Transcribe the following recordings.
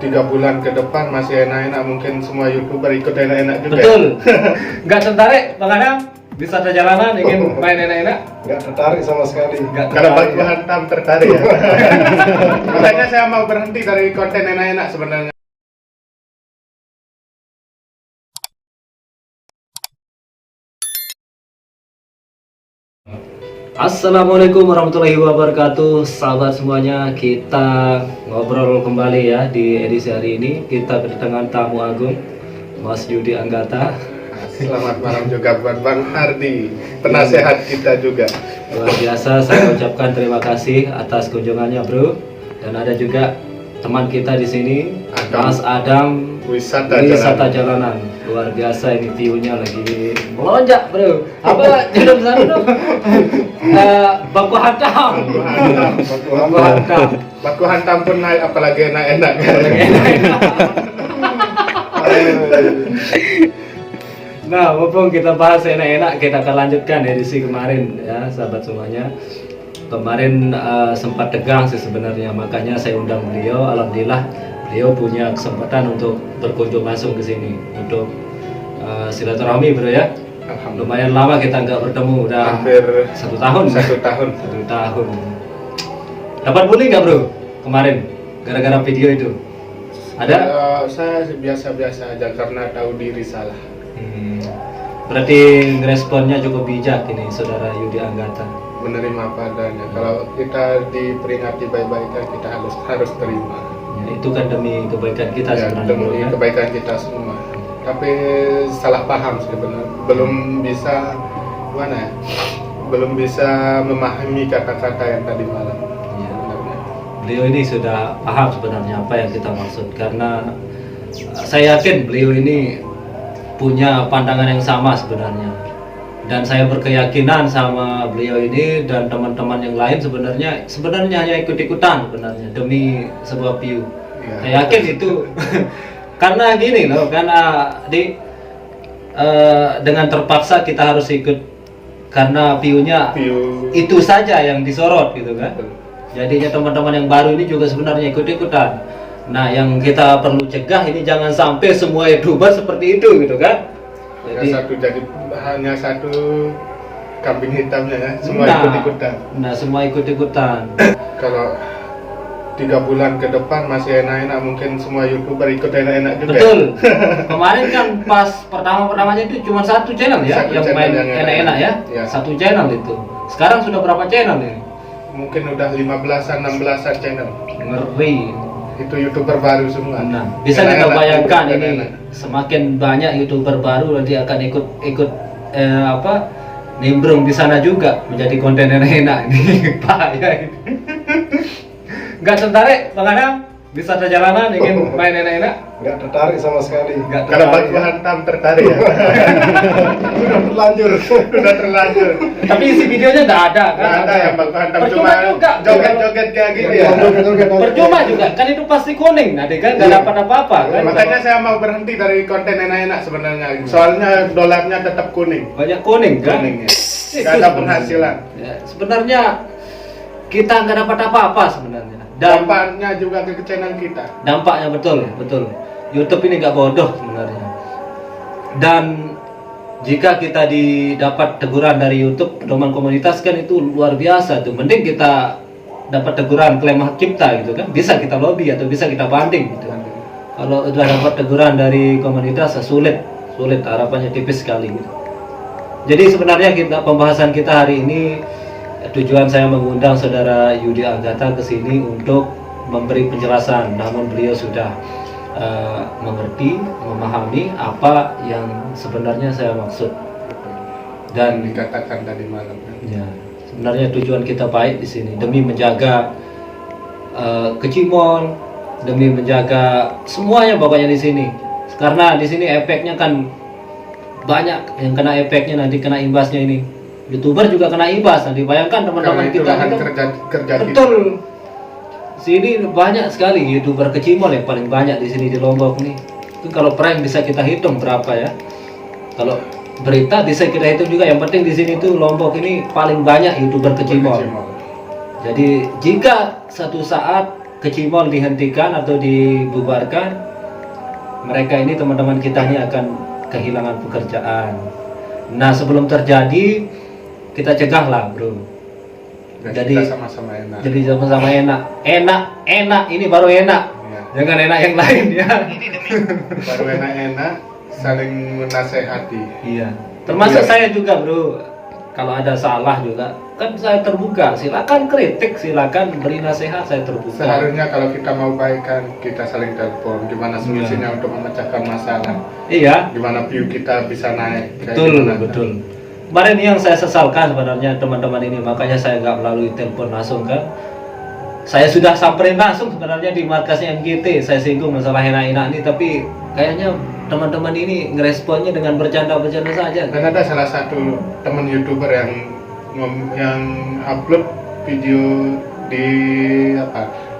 3 bulan ke depan masih enak-enak, mungkin semua YouTuber ikut enak-enak juga. Betul. Nggak tertarik Bang Adam? Wisata jalanan ingin main enak-enak? Nggak tertarik sama sekali. Kalau Baku Hantam tertarik ya. Makanya saya mau berhenti dari konten enak-enak sebenarnya. Assalamualaikum warahmatullahi wabarakatuh, sahabat semuanya. Kita ngobrol kembali ya di edisi hari ini. Kita kedatangan tamu agung, Mas Yudi Anggata. Selamat malam juga buat Bang Hardi, penasehat kita juga. Luar biasa, saya ucapkan terima kasih atas kunjungannya, Bro. Dan ada juga teman kita di sini, Mas Adam, wisata jalanan. Luar biasa, ini view-nya lagi melonjak, Bro. Apa judul sana dong? Baku Hantam. Baku Hantam. Baku Hantam pun naik, apalagi enak-enak. Nah, mumpung kita bahas enak-enak, kita akan lanjutkan edisi kemarin ya, sahabat semuanya. Kemarin sempat tegang sih sebenarnya, makanya saya undang beliau. Alhamdulillah beliau punya kesempatan untuk berkunjung langsung ke sini untuk silaturahmi, Bro ya. Lumayan lama kita nggak bertemu, udah hampir 1 tahun. 1 tahun. 1 tahun. Dapat bully nggak, Bro? Kemarin gara-gara video itu? Ada? Saya biasa-biasa aja karena tahu diri salah. Berarti responnya cukup bijak ini, Saudara Yudi Anggata. Menerima apa adanya. Kalau kita diperingati baik-baik kan kita harus terima. Ya, itu kan demi kebaikan kita Ya, sebenarnya. demi Ya? kebaikan kita semua. Tapi salah paham sebenarnya. Belum bisa mana ya? Belum bisa memahami kata-kata yang tadi malam. Ya. Sebenarnya. Beliau ini sudah paham sebenarnya apa yang kita maksud, karena saya yakin beliau ini punya pandangan yang sama sebenarnya, dan saya berkeyakinan sama beliau ini dan teman-teman yang lain sebenarnya hanya ikut-ikutan sebenarnya demi sebuah view. Ya. Saya yakin itu karena gini loh, karena dengan terpaksa kita harus ikut karena view-nya itu saja yang disorot gitu kan. Jadinya teman-teman yang baru ini juga sebenarnya ikut-ikutan. Nah, yang kita perlu cegah ini jangan sampai semua YouTuber seperti itu gitu kan. Jadi hanya satu kambing hitamnya ya, semua ikut-ikutan. Nah, semua ikut-ikutan. Kalau 3 bulan ke depan masih enak-enak, mungkin semua YouTuber ikut enak-enak juga. Betul. Kemarin kan pas pertama-pertamanya itu cuma 1 channel ya Satu yang channel main yang enak-enak ya. Ya. 1 channel itu. Sekarang sudah berapa channel ini? Mungkin udah 15-an, 16-an channel. Ngeri. Itu YouTuber baru semua. Nah, bisa kita Enak-enak, bayangkan ini enak-enak. semakin banyak YouTuber baru nanti akan ikut nimbrung di sana juga menjadi konten enak-enak ini. Bahaya ini. Nggak tertarik Bang Adam? Wisata jalanan ingin main enak-enak? Nggak tertarik sama sekali. Nggak Kalau tertarik Baku ya? Hantam tertarik ya. Udah terlanjur. Udah terlanjur. Tapi isi videonya nggak ada kan? Nggak ada yang Baku Hantam, Percuma cuma juga. joget-joget kayak gini ya. Percuma juga, kan itu pasti kuning nanti kan nggak dapat apa-apa kan? Makanya saya mau berhenti dari konten enak-enak sebenarnya. Soalnya dolarnya tetap kuning. Banyak kuning kan? Kuningnya. Itu Nggak ada sebenarnya. penghasilan. Ya, sebenarnya kita nggak dapat apa-apa sebenarnya. Dan Dampaknya juga ke channel kita. dampaknya betul. YouTube ini nggak bodoh sebenarnya. Dan jika kita didapat teguran dari YouTube teman komunitas kan itu luar biasa tuh. Mending kita dapat teguran klaim hak cipta gitu kan. Bisa kita lobby atau bisa kita banding gitu. Kalau udah dapat teguran dari komunitas sulit harapannya tipis sekali gitu. Jadi sebenarnya pembahasan kita hari ini, tujuan saya mengundang Saudara Yudi Anggata ke sini untuk memberi penjelasan, namun beliau sudah mengerti, memahami apa yang sebenarnya saya maksud. Dan Dikatakan tadi malam. ya, sebenarnya tujuan kita baik di sini demi menjaga kecimol, demi menjaga semuanya pokoknya di sini. Karena di sini efeknya kan banyak yang kena efeknya, nanti kena imbasnya ini. YouTuber juga kena imbas, nanti bayangkan teman-teman Karena itu kita lahan kan. kerja kita. Betul. Sini banyak sekali YouTuber kecimol yang paling banyak di sini di Lombok nih. Itu kalau prank bisa kita hitung berapa ya. Kalau berita bisa kita hitung juga. Yang penting di sini tuh Lombok ini paling banyak YouTuber kecimol. Jadi jika satu saat Kecimol dihentikan atau dibubarkan, mereka ini teman-teman kita ini akan kehilangan pekerjaan. Nah sebelum terjadi kita cegahlah bro. Dan Jadi kita sama-sama enak. Jadi sama-sama enak ini baru enak. Iya. Jangan enak yang lain ya. Baru enak-enak saling menasehati. Iya. Termasuk Iya. saya juga bro. Kalau ada salah juga kan saya terbuka. Silakan kritik, silakan beri nasihat, saya terbuka. Seharusnya kalau kita mau baikan, kita saling telepon. Gimana solusinya untuk memecahkan masalah? Iya. Gimana view kita bisa naik? Kayak Betul, gimana? betul. Kemarin yang saya sesalkan sebenarnya teman-teman ini, makanya saya nggak melalui telepon langsung kan. Saya sudah samperin langsung sebenarnya di markasnya MGT. Saya singgung masalah enak-enak ini, tapi kayaknya teman-teman ini ngeresponnya dengan bercanda-bercanda saja. Dan ada salah satu teman YouTuber yang upload video di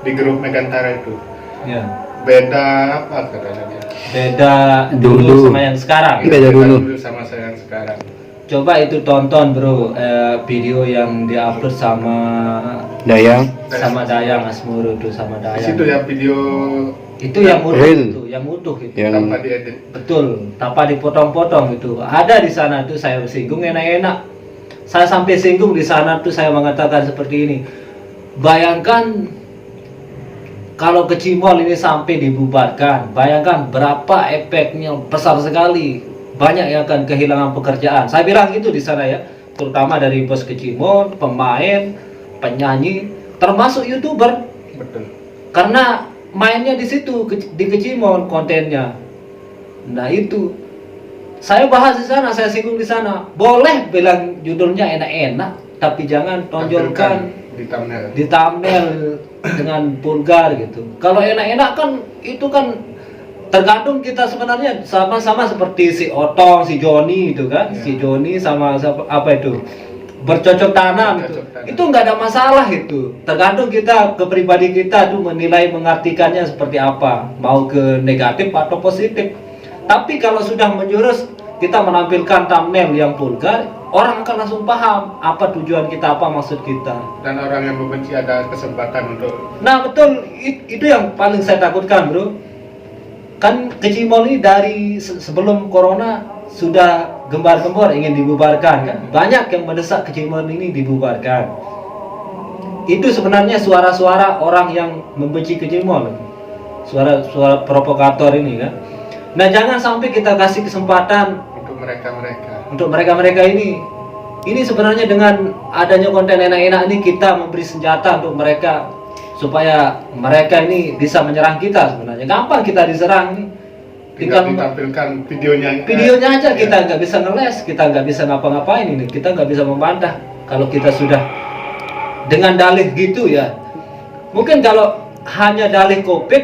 di grup Megantara itu. Ya. Beda apa katanya dia? Beda dulu sama yang sekarang. Beda dulu. Sama saya yang sekarang. Coba itu tonton bro, video yang diupload sama Dayang. Dayang Asmoro itu sama Di Dayang. situ ya video Itu yang utuh Real. itu, yang utuh itu. Yang tanpa diedit. Betul, tanpa dipotong-potong itu. Ada di sana tuh saya singgung enak-enak. Saya sampai singgung di sana tuh saya mengatakan seperti ini. Bayangkan kalau Kecimol ini sampai dibubarkan, bayangkan berapa efeknya besar sekali. Banyak yang akan kehilangan pekerjaan. Saya bilang itu di sana ya, terutama dari bos Kecimol, pemain, penyanyi, termasuk YouTuber. Betul. Karena mainnya di situ di Kecimol kontennya. Nah itu saya bahas di sana, saya singgung di sana. Boleh bilang judulnya enak-enak, tapi jangan tonjolkan di thumbnail. di thumbnail dengan vulgar gitu. Kalau enak-enak kan itu kan tergantung kita sebenarnya sama-sama seperti si Otong, si Joni itu kan, Ya. si Joni sama apa itu bercocok tanam itu. Bercocok tanam. Itu nggak ada masalah itu. Tergantung kita ke pribadi kita tuh menilai mengartikannya seperti apa, mau ke negatif atau positif. Tapi kalau sudah menjurus kita menampilkan thumbnail yang vulgar, orang akan langsung paham apa tujuan kita, apa maksud kita. Dan orang yang membenci ada kesempatan untuk Nah betul, itu yang paling saya takutkan bro. Kan Kecimol ini dari sebelum corona sudah gembar-gembor ingin dibubarkan kan. Banyak yang mendesak Kecimol ini dibubarkan. Itu sebenarnya suara-suara orang yang membenci Kecimol. Suara-suara provokator ini kan. Nah jangan sampai kita kasih kesempatan untuk mereka-mereka ini. Ini sebenarnya dengan adanya konten enak-enak ini kita memberi senjata untuk mereka supaya mereka ini bisa menyerang kita sebenarnya. Gampang kita diserang nih. tinggal ditampilkan videonya. Videonya aja kita nggak bisa ngeles, kita nggak bisa ngapa-ngapain ini, kita nggak bisa membantah. Kalau kita sudah dengan dalih gitu ya. Mungkin kalau hanya dalih COVID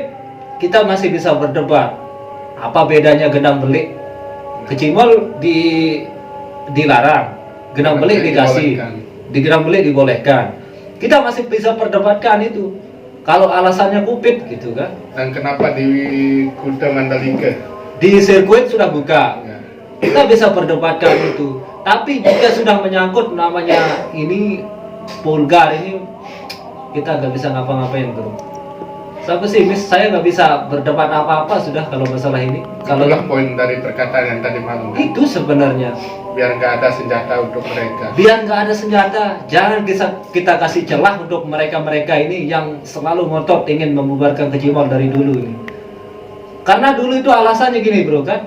kita masih bisa berdebat. Apa bedanya gendang belik? Kecimol dilarang, gendang belik dikasih, di gendang belik dibolehkan. Kita masih bisa perdebatkan itu. Kalau alasannya COVID gitu kan. Dan kenapa di Kuta Mandalika? Di sirkuit sudah buka. Ya. Kita bisa perdebatkan itu. Tapi jika sudah menyangkut namanya ini vulgar ini, kita nggak bisa ngapa-ngapain bro. Saya pesimis, saya nggak bisa berdebat apa-apa sudah kalau masalah ini. Kalau Itulah poin dari perkataan yang tadi malam. itu sebenarnya Biar nggak ada senjata untuk mereka. biar nggak ada senjata, jangan kita kasih celah untuk mereka-mereka ini yang selalu ngotot ingin membubarkan Kecimol dari dulu ini. Karena dulu itu alasannya gini bro kan,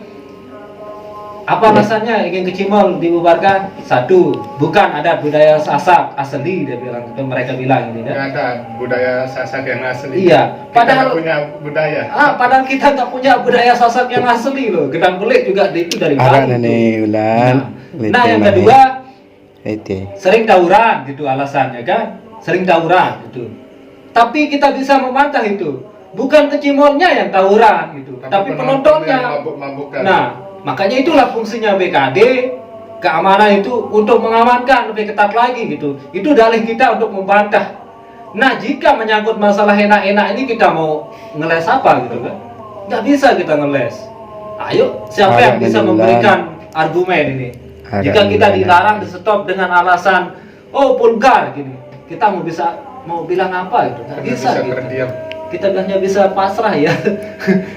apa alasannya ingin Kecimol dibubarkan? Satu, bukan ada budaya Sasak asli, dia bilang, mereka bilang ini Nggak kan. ada budaya Sasak yang asli. Iya, Kita padahal nggak punya budaya. padahal kita nggak punya budaya Sasak yang asli loh. Gendang belik juga itu dari Agak Bali. nani tuh. ulan. Nah, yang kedua Itu. sering tawuran gitu alasannya kan, sering tawuran gitu. Tapi kita bisa membantah itu, bukan Kecimolnya yang tawuran gitu, tapi yang penontonnya. mabuk-mabukan. Nah, makanya itulah fungsinya BKD, keamanan itu untuk mengamankan lebih ketat lagi gitu. Itu dalih kita untuk membantah. Nah, jika menyangkut masalah enak-enak ini kita mau ngeles apa gitu kan? Nggak bisa kita ngeles. Ayo, siapa yang Agak bisa menular. memberikan argumen ini? Agak Jika kita menular. dilarang, di stop dengan alasan oh vulgar gini, kita mau bilang apa itu? Nggak Karena bisa. bisa Gitu. terdiam. kita hanya bisa pasrah ya.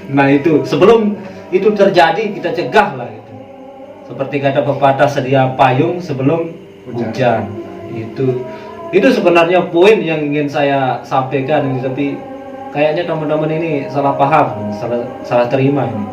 Nah itu sebelum itu terjadi kita cegah lah itu. Seperti kata pepatah, sedia payung sebelum hujan. Itu sebenarnya poin yang ingin saya sampaikan ini, tapi kayaknya teman-teman ini salah paham, salah terima ini.